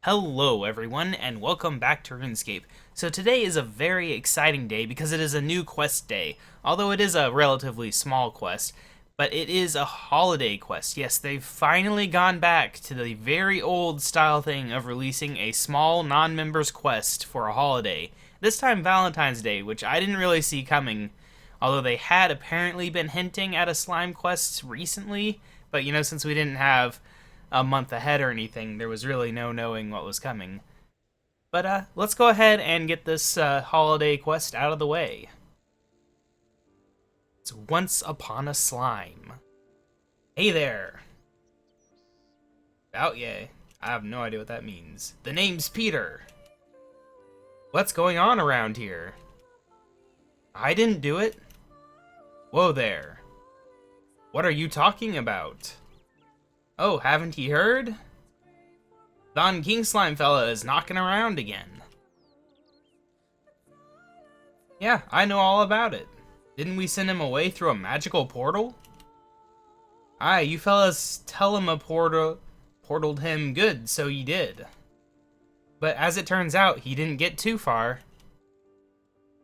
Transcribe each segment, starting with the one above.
Hello everyone, and welcome back to RuneScape. So today is a very exciting day because it is a new quest day. Although it is a relatively small quest, but it is a holiday quest. Yes, they've finally gone back to the very old style thing of releasing a small non-members quest for a holiday. This time Valentine's Day, which I didn't really see coming. Although they had apparently been hinting at a slime quest recently, but since we didn't have a month ahead or anything, there was really no knowing what was coming. But let's go ahead and get this holiday quest out of the way. It's Once Upon a Slime. Hey there. About yay. I have no idea what that means. The name's Peter. What's going on around here? I didn't do it. Whoa there. What are you talking about? Oh, haven't you heard? Don King Slime fella is knocking around again. Yeah, I know all about it. Didn't we send him away through a magical portal? Aye, you fellas tell him a portaled him good, so he did. But as it turns out, he didn't get too far.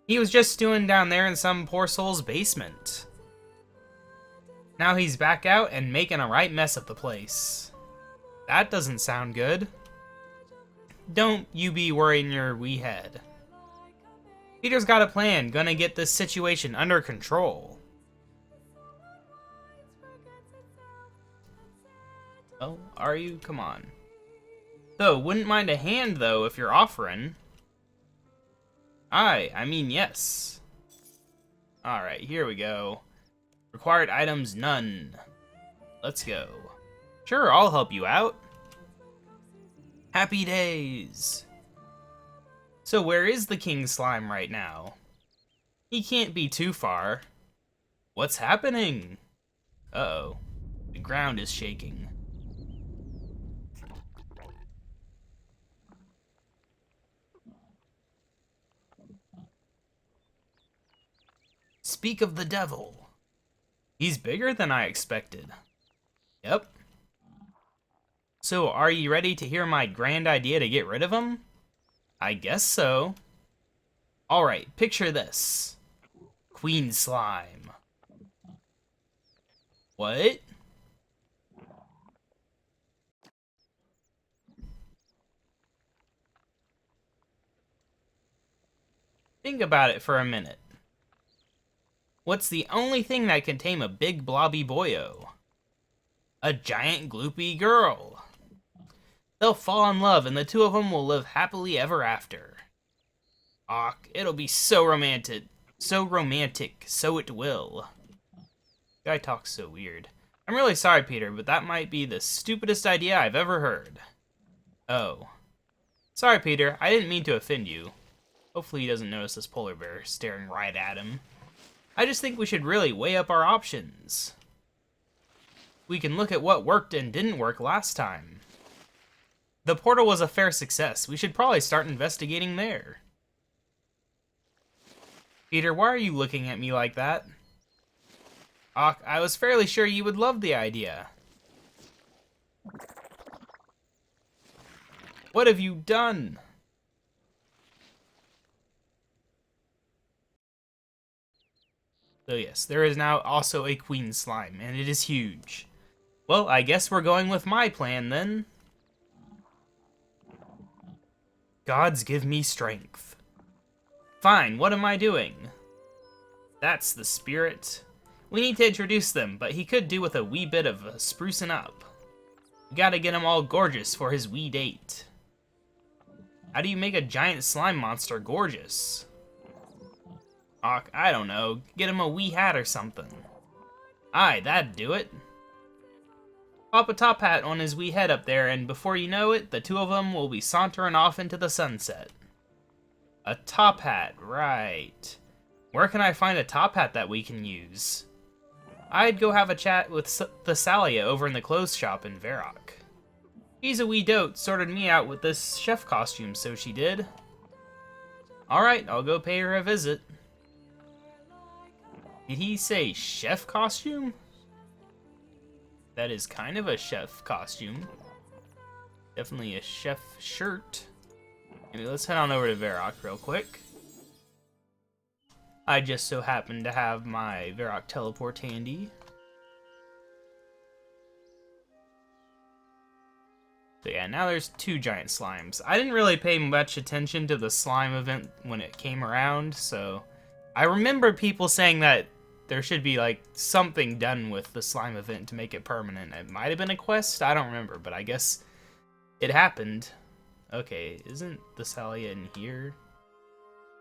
He was just stewing down there in some poor soul's basement. Now he's back out and making a right mess of the place. That doesn't sound good. Don't you be worrying your wee head. Peter's got a plan, gonna get this situation under control. Oh, are you? Come on. Though, wouldn't mind a hand though if you're offering. Aye, I mean yes. Alright, here we go. Required items, none. Let's go. Sure, I'll help you out. Happy days. So where is the King Slime right now? He can't be too far. What's happening? Uh-oh. The ground is shaking. Speak of the devil. He's bigger than I expected. Yep. So, are you ready to hear my grand idea to get rid of him? I guess so. Alright, picture this. Queen Slime. What? Think about it for a minute. What's the only thing that can tame a big blobby boyo? A giant gloopy girl. They'll fall in love and the two of them will live happily ever after. Aw, it'll be so romantic. So romantic, so it will. Guy talks so weird. I'm really sorry, Peter, but that might be the stupidest idea I've ever heard. Oh. Sorry, Peter, I didn't mean to offend you. Hopefully he doesn't notice this polar bear staring right at him. I just think we should really weigh up our options. We can look at what worked and didn't work last time. The portal was a fair success. We should probably start investigating there. Peter, why are you looking at me like that? I was fairly sure you would love the idea. What have you done? So yes, there is now also a Queen Slime, and it is huge. Well, I guess we're going with my plan then. Gods give me strength. Fine, what am I doing? That's the spirit. We need to introduce them, but he could do with a wee bit of sprucing up. We gotta get him all gorgeous for his wee date. How do you make a giant slime monster gorgeous? I don't know. Get him a wee hat or something. Aye, that'd do it. Pop a top hat on his wee head up there, and before you know it, the two of them will be sauntering off into the sunset. A top hat, right. Where can I find a top hat that we can use? I'd go have a chat with Thessalia over in the clothes shop in Varrock. She's a wee dote, sorted me out with this chef costume, so she did. Alright, I'll go pay her a visit. Did he say chef costume? That is kind of a chef costume. Definitely a chef shirt. Anyway, let's head on over to Varrock real quick. I just so happen to have my Varrock teleport handy. So yeah, now there's 2 giant slimes. I didn't really pay much attention to the slime event when it came around, so I remember people saying that there should be like something done with the slime event to make it permanent. It might have been a quest, I don't remember, but I guess it happened. Okay, isn't the Thalia in here?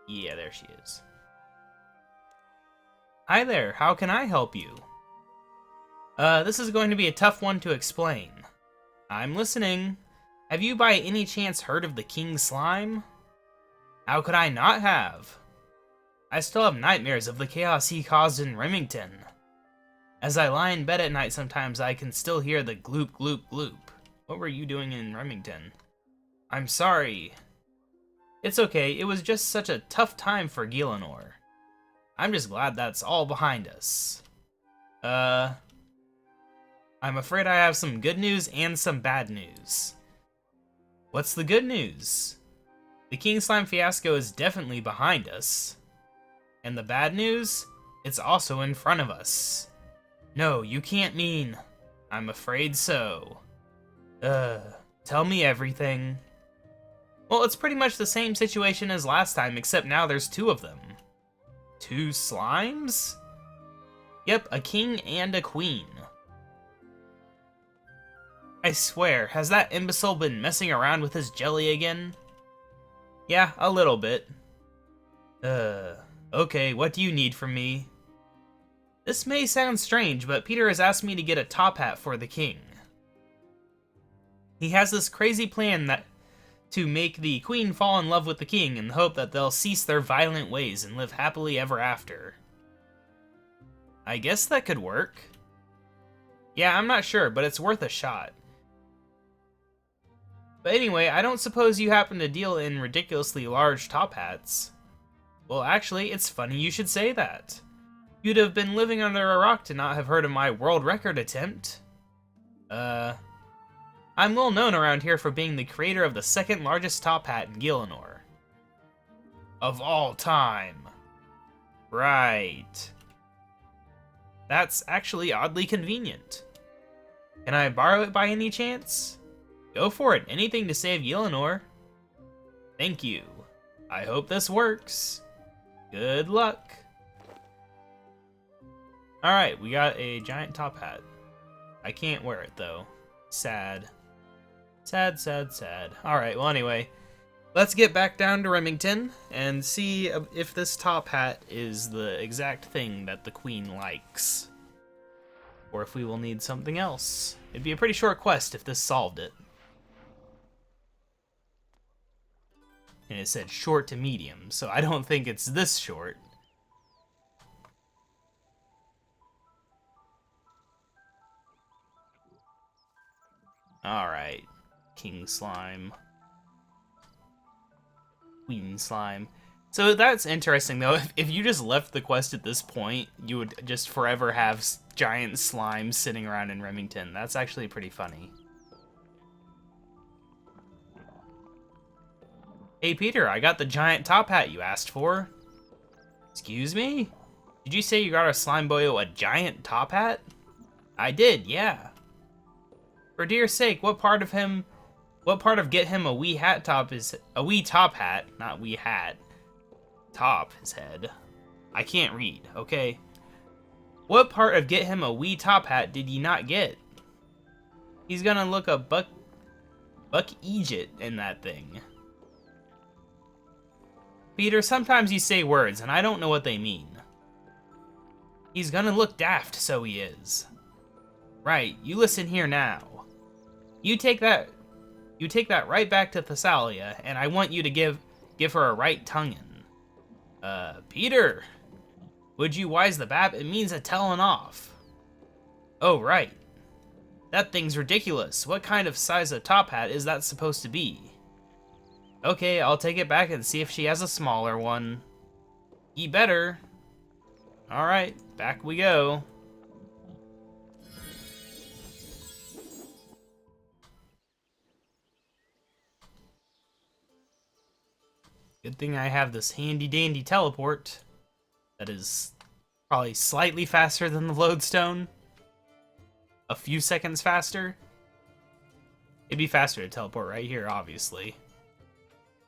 Yeah, there she is. Hi there, how can I help you? This is going to be a tough one to explain. I'm listening. Have you by any chance heard of the King Slime? How could I not have? I still have nightmares of the chaos he caused in Remington. As I lie in bed at night sometimes I can still hear the gloop gloop gloop. What were you doing in Remington? I'm sorry. It's okay, it was just such a tough time for Lenore. I'm just glad that's all behind us. I'm afraid I have some good news and some bad news. What's the good news? The King Slime fiasco is definitely behind us. And the bad news? It's also in front of us. No, you can't mean... I'm afraid so. Tell me everything. Well, it's pretty much the same situation as last time, except now there's 2 of them. 2 slimes? Yep, a king and a queen. I swear, has that imbecile been messing around with his jelly again? Yeah, a little bit. Okay, what do you need from me? This may sound strange, but Peter has asked me to get a top hat for the king. He has this crazy plan to make the queen fall in love with the king in the hope that they'll cease their violent ways and live happily ever after. I guess that could work. Yeah, I'm not sure, but it's worth a shot. But anyway, I don't suppose you happen to deal in ridiculously large top hats. Well, actually, it's funny you should say that. You'd have been living under a rock to not have heard of my world record attempt. I'm well known around here for being the creator of the 2nd largest top hat in Lenore. Of all time. Right. That's actually oddly convenient. Can I borrow it by any chance? Go for it, anything to save Lenore. Thank you. I hope this works. Good luck. Alright, we got a giant top hat. I can't wear it though. Sad. Sad, sad, sad. Alright, well anyway, let's get back down to Remington and see if this top hat is the exact thing that the queen likes. Or if we will need something else. It'd be a pretty short quest if this solved it. And it said short to medium, so I don't think it's this short. Alright. King Slime. Queen Slime. So that's interesting, though. If you just left the quest at this point, you would just forever have giant slimes sitting around in Remington. That's actually pretty funny. Hey, Peter, I got the giant top hat you asked for. Excuse me? Did you say you got our slime boyo a giant top hat? I did, yeah. For dear's sake, what part of get him a wee hat top is a wee top hat, not wee hat. Top his head. I can't read, okay? What part of get him a wee top hat did ye not get? He's gonna look a buck Egypt in that thing. Peter, sometimes you say words and I don't know what they mean. He's gonna look daft, so he is. Right, you listen here now. You take that right back to Thessalia, and I want you to give her a right tonguin'. Peter, would you wise the bab? It means a tellin' off. Oh, right. That thing's ridiculous. What kind of size of top hat is that supposed to be? Okay, I'll take it back and see if she has a smaller one. Ye better. Alright, back we go. Good thing I have this handy-dandy teleport that is probably slightly faster than the lodestone. A few seconds faster. It'd be faster to teleport right here, obviously.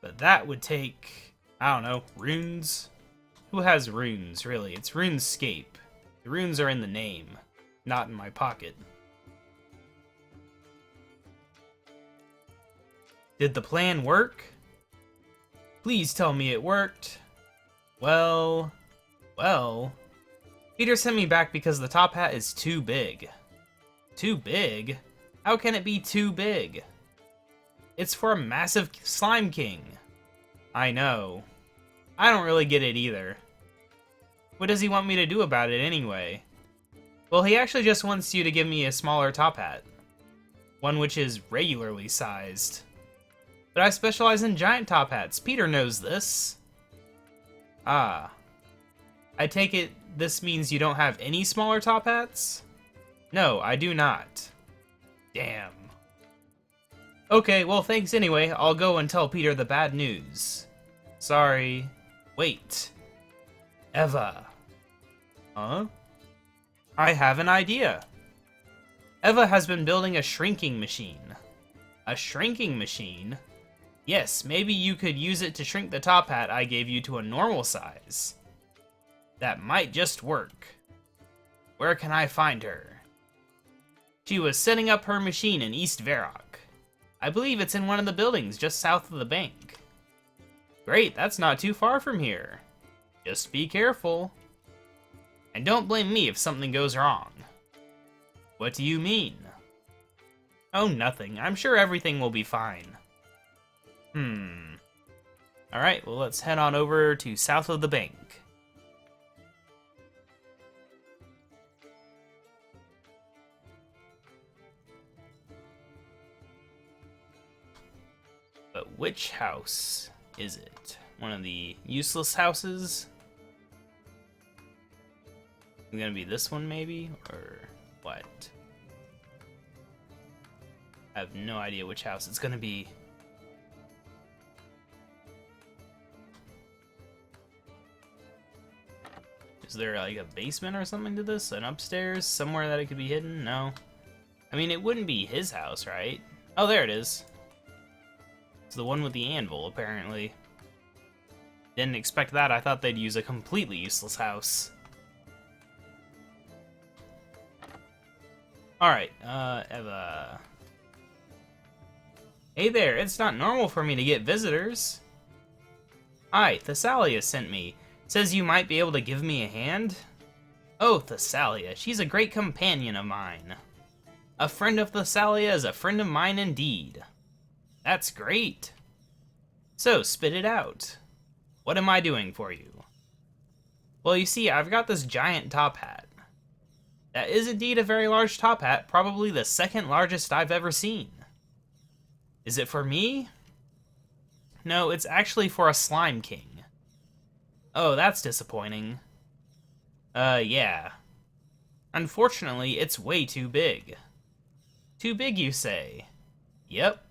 But that would take, I don't know, runes? Who has runes, really? It's RuneScape. The runes are in the name, not in my pocket. Did the plan work? Please tell me it worked. Well... Peter sent me back because the top hat is too big. Too big? How can it be too big? It's for a massive slime king. I know. I don't really get it either. What does he want me to do about it anyway? Well, he actually just wants you to give me a smaller top hat. One which is regularly sized. But I specialize in giant top hats. Peter knows this. Ah. I take it this means you don't have any smaller top hats? No, I do not. Damn. Okay, well thanks anyway. I'll go and tell Peter the bad news. Sorry. Wait. Eva. Huh? I have an idea. Eva has been building a shrinking machine. A shrinking machine? Yes, maybe you could use it to shrink the top hat I gave you to a normal size. That might just work. Where can I find her? She was setting up her machine in East Varrock. I believe it's in one of the buildings just south of the bank. Great, that's not too far from here. Just be careful. And don't blame me if something goes wrong. What do you mean? Oh, nothing. I'm sure everything will be fine. Alright, well let's head on over to south of the bank. But which house is it? One of the useless houses? Is it gonna be this one maybe? Or what? I have no idea which house it's gonna be. Is there like a basement or something to this? An upstairs? Somewhere that it could be hidden? No. I mean, it wouldn't be his house, right? Oh, there it is. It's the one with the anvil, apparently. Didn't expect that. I thought they'd use a completely useless house. Alright, Eva. Hey there, it's not normal for me to get visitors. Hi, Thessalia sent me. Says you might be able to give me a hand? Oh, Thessalia, she's a great companion of mine. A friend of Thessalia is a friend of mine indeed. That's great. So, spit it out. What am I doing for you? Well, you see, I've got this giant top hat. That is indeed a very large top hat, probably the second largest I've ever seen. Is it for me? No, it's actually for a slime king. Oh, that's disappointing. Yeah. Unfortunately, it's way too big. Too big, you say? Yep.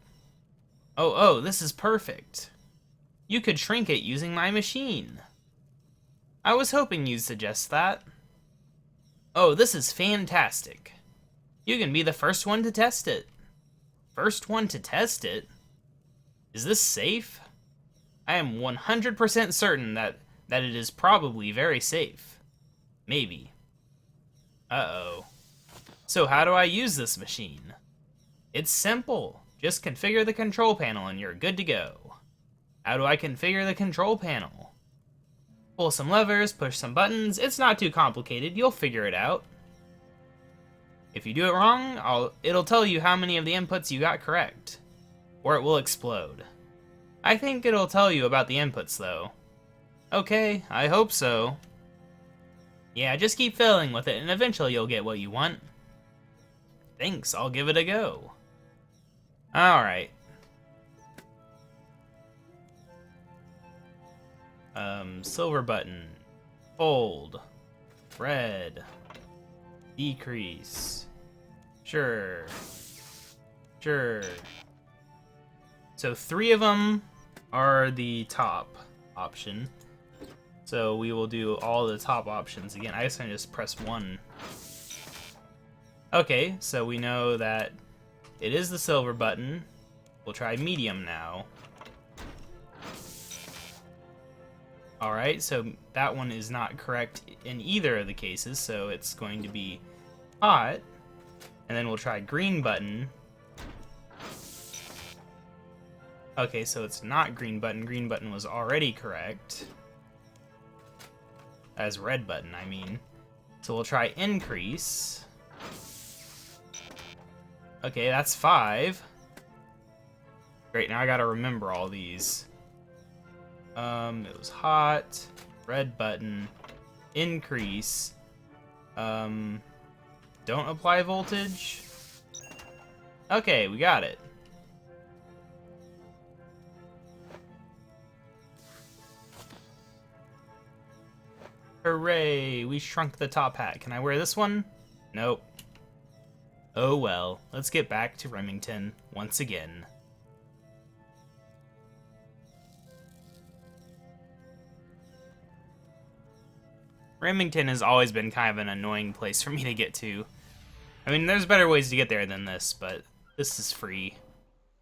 Oh, this is perfect. You could shrink it using my machine. I was hoping you'd suggest that. Oh, this is fantastic. You can be the first one to test it. First one to test it? Is this safe? I am 100% certain that it is probably very safe. Maybe. Uh-oh. So how do I use this machine? It's simple. Just configure the control panel and you're good to go. How do I configure the control panel? Pull some levers, push some buttons. It's not too complicated. You'll figure it out. If you do it wrong, it'll tell you how many of the inputs you got correct. Or it will explode. I think it'll tell you about the inputs, though. Okay, I hope so. Yeah, just keep fiddling with it, and eventually you'll get what you want. Thanks, I'll give it a go. Alright. Silver button. Fold. Red. Decrease. Sure. Sure. So 3 of them are the top. option. So we will do all the top options again. I guess I just press 1. Okay, so we know that it is the silver button. We'll try medium now. Alright, so that one is not correct in either of the cases, so it's going to be hot. And then we'll try green button. Okay, so it's not green button. Green button was already correct. As red button, I mean. So we'll try increase. Okay, that's 5. Great, now I gotta remember all these. It was hot, red button, increase, don't apply voltage. Okay, we got it. Hooray, we shrunk the top hat. Can I wear this one? Nope. Oh well, let's get back to Remington once again. Remington has always been kind of an annoying place for me to get to. I mean, there's better ways to get there than this, but this is free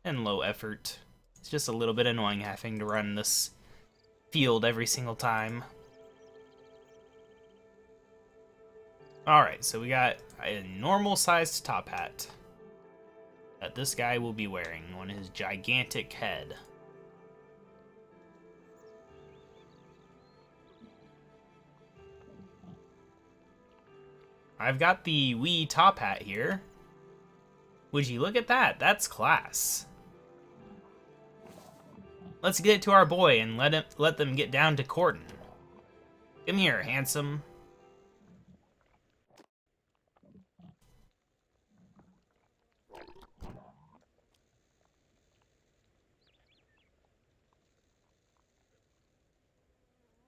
and low effort. It's just a little bit annoying having to run this field every single time. Alright, so we got a normal-sized top hat that this guy will be wearing on his gigantic head. I've got the wee top hat here. Would you look at that? That's class. Let's get it to our boy and let them get down to courtin'. Come here, handsome.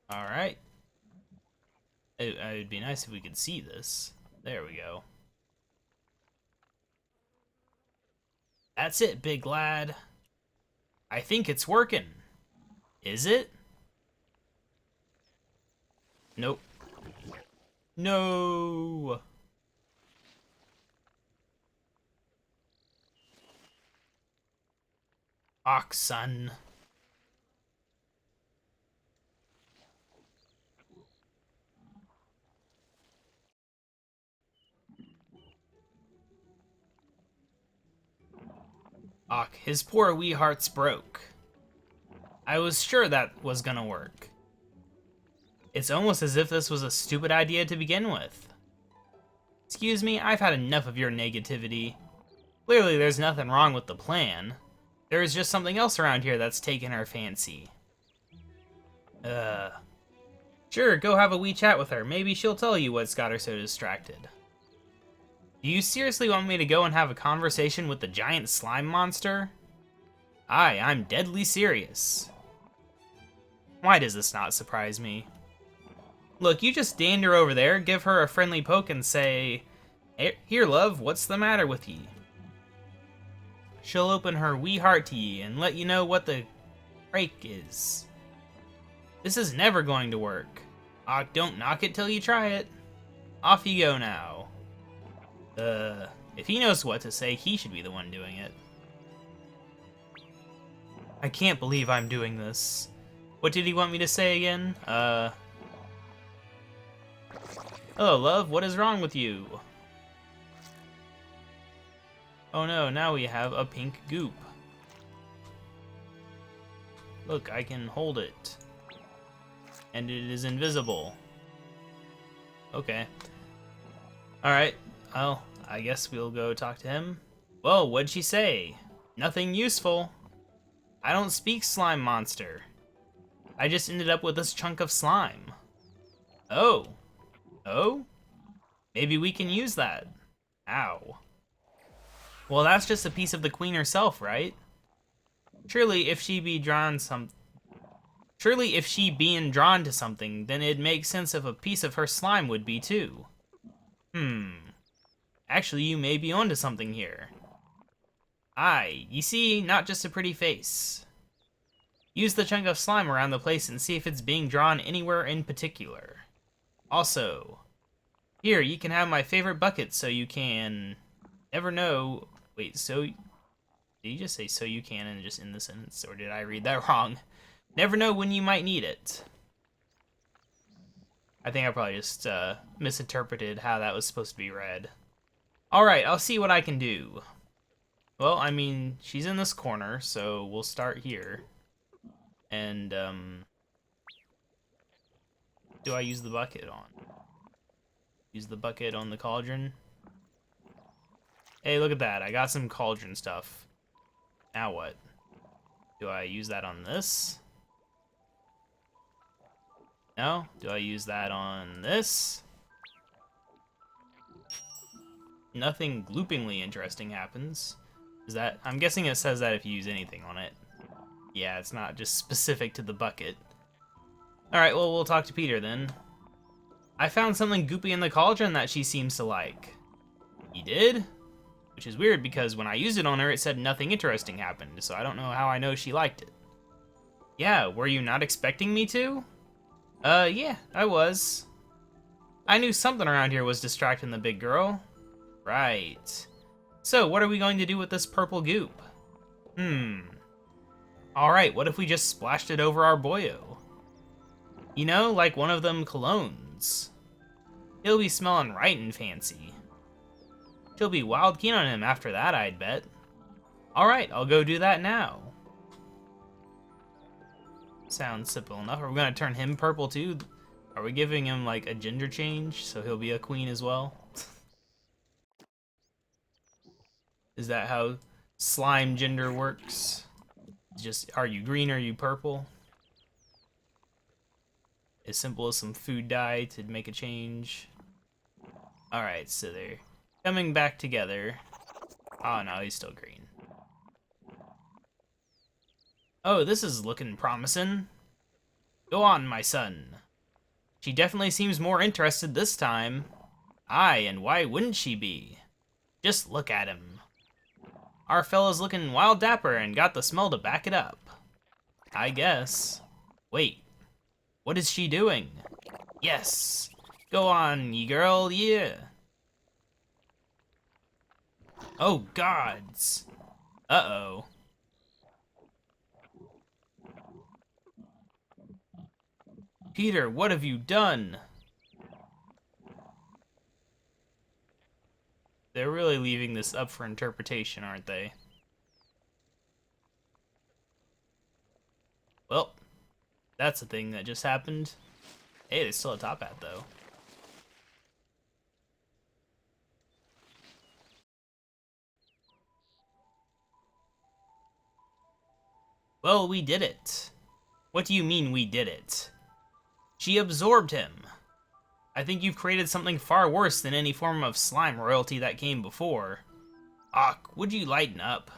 Alright. It would be nice if we could see this. There we go. That's it, big lad. I think it's working. Is it? Nope. No. Oxen. Och, his poor wee heart's broke. I was sure that was gonna work. It's almost as if this was a stupid idea to begin with. Excuse me, I've had enough of your negativity. Clearly there's nothing wrong with the plan. There is just something else around here that's taken our fancy. Sure, go have a wee chat with her. Maybe she'll tell you what's got her so distracted. Do you seriously want me to go and have a conversation with the giant slime monster? Aye, I'm deadly serious. Why does this not surprise me? Look, you just dander over there, give her a friendly poke and say, "Here, love, what's the matter with ye?" She'll open her wee heart to ye and let you know what the break is. This is never going to work. Don't knock it till you try it. Off you go now. If he knows what to say, he should be the one doing it. I can't believe I'm doing this. What did he want me to say again? Hello, love, what is wrong with you? Oh no, now we have a pink goop. Look, I can hold it. And it is invisible. Okay. Alright, well, I guess we'll go talk to him. Well, what'd she say? Nothing useful. I don't speak, slime monster. I just ended up with this chunk of slime. Oh. Oh? Maybe we can use that. Ow. Well, that's just a piece of the queen herself, right? Surely if she being drawn to something, then it'd make sense if a piece of her slime would be too. Actually, you may be onto something here. Aye, you see, not just a pretty face. Use the chunk of slime around the place and see if it's being drawn anywhere in particular. Also, here, you can have my favorite bucket so you can never know... Wait, so... Did you just say so you can and just end the sentence? Or did I read that wrong? Never know when you might need it. I think I probably just misinterpreted how that was supposed to be read. Alright, I'll see what I can do. Well, I mean, she's in this corner, so we'll start here. And, do I use the bucket on? Use the bucket on the cauldron? Hey, look at that. I got some cauldron stuff. Now what? Do I use that on this? No? Do I use that on this? Nothing gloopingly interesting happens. Is that... I'm guessing it says that if you use anything on it. Yeah, it's not just specific to the bucket. Alright, well, we'll talk to Peter then. I found something goopy in the cauldron that she seems to like. You did? Which is weird because when I used it on her, it said nothing interesting happened, so I don't know how I know she liked it. Yeah, were you not expecting me to? Yeah, I was. I knew something around here was distracting the big girl. Right. So, what are we going to do with this purple goop? Alright, what if we just splashed it over our boyo? You know, like one of them colognes. He'll be smelling right and fancy. She'll be wild keen on him after that, I'd bet. Alright, I'll go do that now. Sounds simple enough. Are we gonna turn him purple too? Are we giving him like a gender change so he'll be a queen as well? Is that how slime gender works? Just, are you green or are you purple? As simple as some food dye to make a change. Alright, so they're coming back together. Oh no, he's still green. Oh, this is looking promising. Go on, my son. She definitely seems more interested this time. Aye, and why wouldn't she be? Just look at him. Our fella's looking wild dapper and got the smell to back it up. I guess. Wait, what is she doing? Yes, go on, ye girl, yeah. Oh, gods. Uh-oh. Peter, what have you done? They're really leaving this up for interpretation, aren't they? Well, that's a thing that just happened. Hey, there's still a top hat, though. Well, we did it. What do you mean we did it? She absorbed him. I think you've created something far worse than any form of slime royalty that came before. Ach, would you lighten up?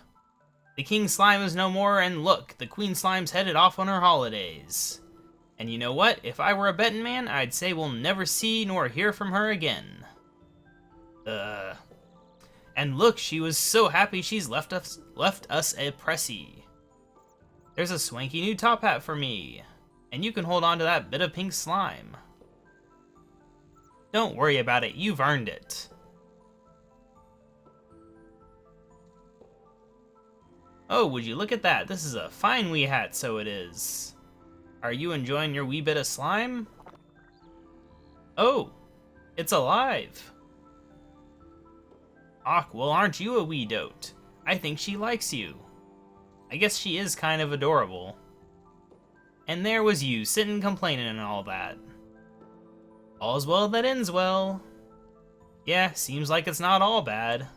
The king slime is no more, and look, the queen slime's headed off on her holidays. And you know what? If I were a betting man, I'd say we'll never see nor hear from her again. And look, she was so happy she's left us a pressy. There's a swanky new top hat for me. And you can hold on to that bit of pink slime. Don't worry about it, you've earned it. Oh, would you look at that? This is a fine wee hat, so it is. Are you enjoying your wee bit of slime? Oh, it's alive. Ach, well, aren't you a wee dote? I think she likes you. I guess she is kind of adorable. And there was you, sitting complaining and all that. All's well that ends well. Yeah, seems like it's not all bad.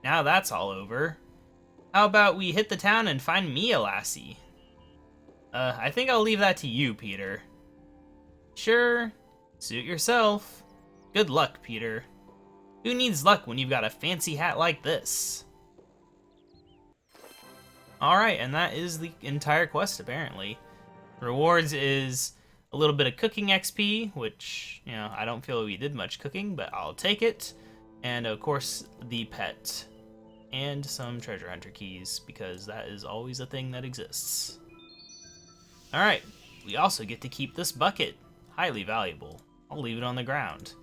Now that's all over. How about we hit the town and find me a lassie? I think I'll leave that to you, Peter. Sure, suit yourself. Good luck, Peter. Who needs luck when you've got a fancy hat like this? Alright, and that is the entire quest, apparently. Rewards is a little bit of cooking XP, which, you know, I don't feel we did much cooking, but I'll take it. And, of course, the pet. and some treasure hunter keys, because that is always a thing that exists. Alright, we also get to keep this bucket. Highly valuable. I'll leave it on the ground.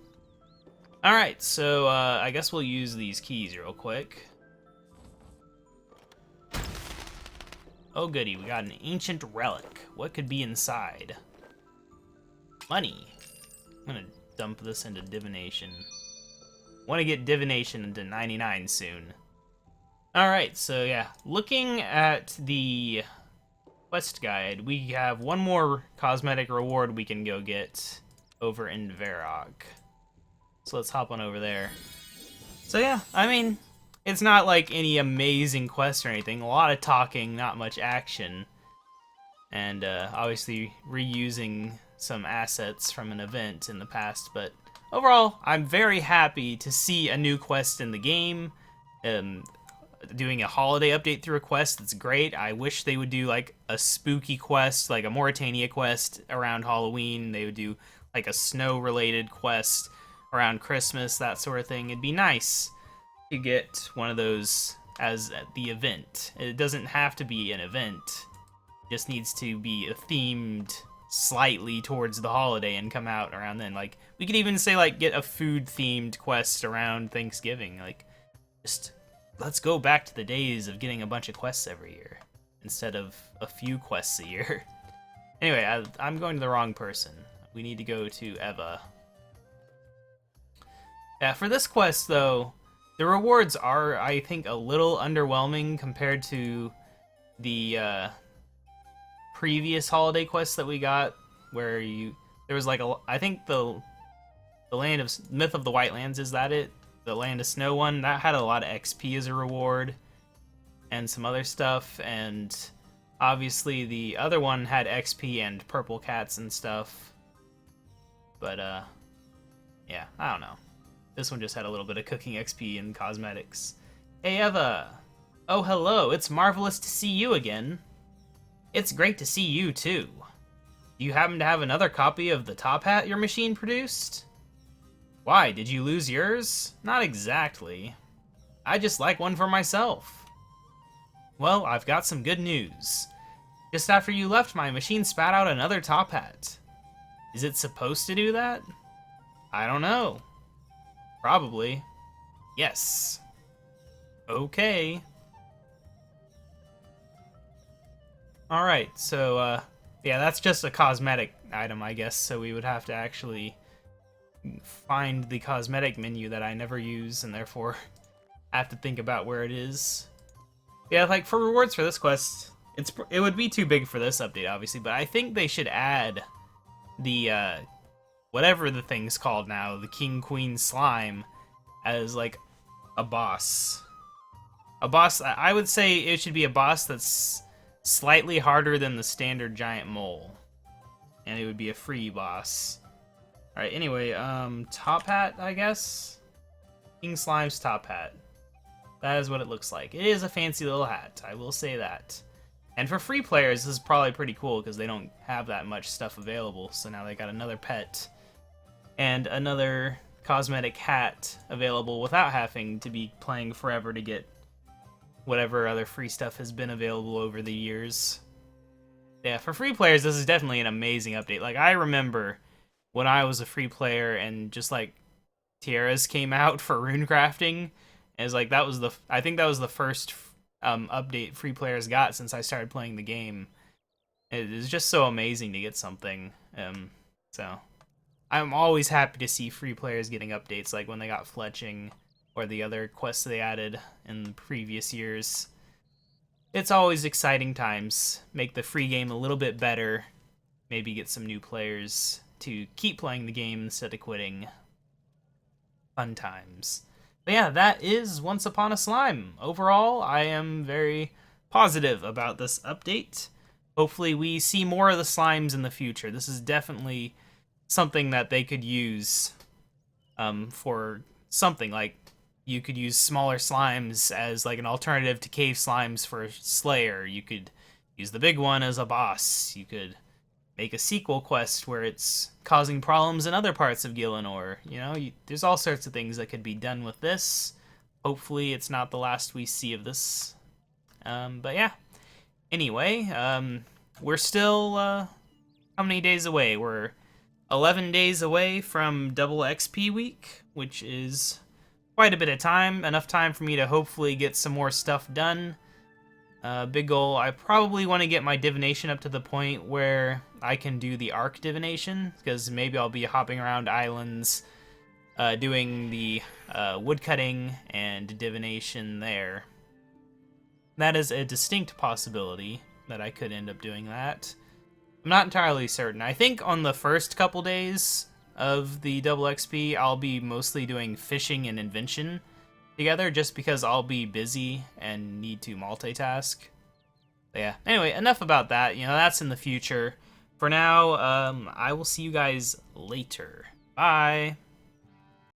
Alright, so I guess we'll use these keys real quick. Oh goody, we got an ancient relic. What could be inside? Money. I'm gonna dump this into divination. Want to get divination into 99 soon. Alright, so yeah, looking at the quest guide, we have one more cosmetic reward we can go get over in Varrock. So let's hop on over there. So yeah, I mean, it's not like any amazing quest or anything. A lot of talking, not much action. And obviously reusing some assets from an event in the past. But overall, I'm very happy to see a new quest in the game. Doing a holiday update through a quest, that's great. I wish they would do like a spooky quest, like a Mauritania quest around Halloween. They would do like a snow-related quest around Christmas, that sort of thing. It'd be nice to get one of those as the event. It doesn't have to be an event. It just needs to be themed slightly towards the holiday and come out around then. Like, we could even say, like, get a food-themed quest around Thanksgiving. Like, just let's go back to the days of getting a bunch of quests every year instead of a few quests a year. Anyway, I'm going to the wrong person. We need to go to Eva. Yeah, for this quest, though, the rewards are, I think, a little underwhelming compared to the previous holiday quests that we got, where there was like I think the land of Myth of the Whitelands, is that it? The Land of Snow one, that had a lot of XP as a reward, and some other stuff, and obviously the other one had XP and purple cats and stuff. But yeah, I don't know. This one just had a little bit of cooking XP and cosmetics. Hey Eva! Oh hello, it's marvelous to see you again. It's great to see you too. Do you happen to have another copy of the top hat your machine produced? Why, did you lose yours? Not exactly. I just like one for myself. Well, I've got some good news. Just after you left, my machine spat out another top hat. Is it supposed to do that? I don't know. Probably. Yes. Okay. Alright, so, yeah, that's just a cosmetic item, I guess, so we would have to actually find the cosmetic menu that I never use, and therefore have to think about where it is. Yeah, like, for rewards for this quest, it would be too big for this update, obviously, but I think they should add the, whatever the thing's called now, the King Queen Slime, as, like, a boss. A boss, I would say it should be a boss that's slightly harder than the standard giant mole. And it would be a free boss. Alright, anyway, top hat, I guess? King Slime's top hat. That is what it looks like. It is a fancy little hat, I will say that. And for free players, this is probably pretty cool because they don't have that much stuff available. So now they got another pet and another cosmetic hat available without having to be playing forever to get whatever other free stuff has been available over the years. Yeah, for free players, this is definitely an amazing update. Like, I remember when I was a free player and just, like, tiaras came out for runecrafting, and it's like, I think that was the first update free players got since I started playing the game. It is just so amazing to get something. So, I'm always happy to see free players getting updates, like when they got fletching, or the other quests they added in the previous years. It's always exciting times. Make the free game a little bit better. Maybe get some new players to keep playing the game instead of quitting. Fun times. But yeah, that is Once Upon a Slime. Overall, I am very positive about this update. Hopefully we see more of the slimes in the future. This is definitely something that they could use for something. Like, you could use smaller slimes as like an alternative to cave slimes for Slayer. You could use the big one as a boss. You could make a sequel quest where it's causing problems in other parts of Lenore. You know, there's all sorts of things that could be done with this. Hopefully it's not the last we see of this. But yeah. Anyway, we're still, how many days away? We're 11 days away from double XP week, which is quite a bit of time. Enough time for me to hopefully get some more stuff done. Big goal, I probably want to get my divination up to the point where I can do the arc divination, because maybe I'll be hopping around islands doing the woodcutting and divination there. That is a distinct possibility that I could end up doing that. I'm not entirely certain. I think on the first couple days of the double XP, I'll be mostly doing fishing and invention together, just because I'll be busy and need to multitask. But yeah, anyway, enough about that. You know, that's in the future. For now, I will see you guys later. Bye!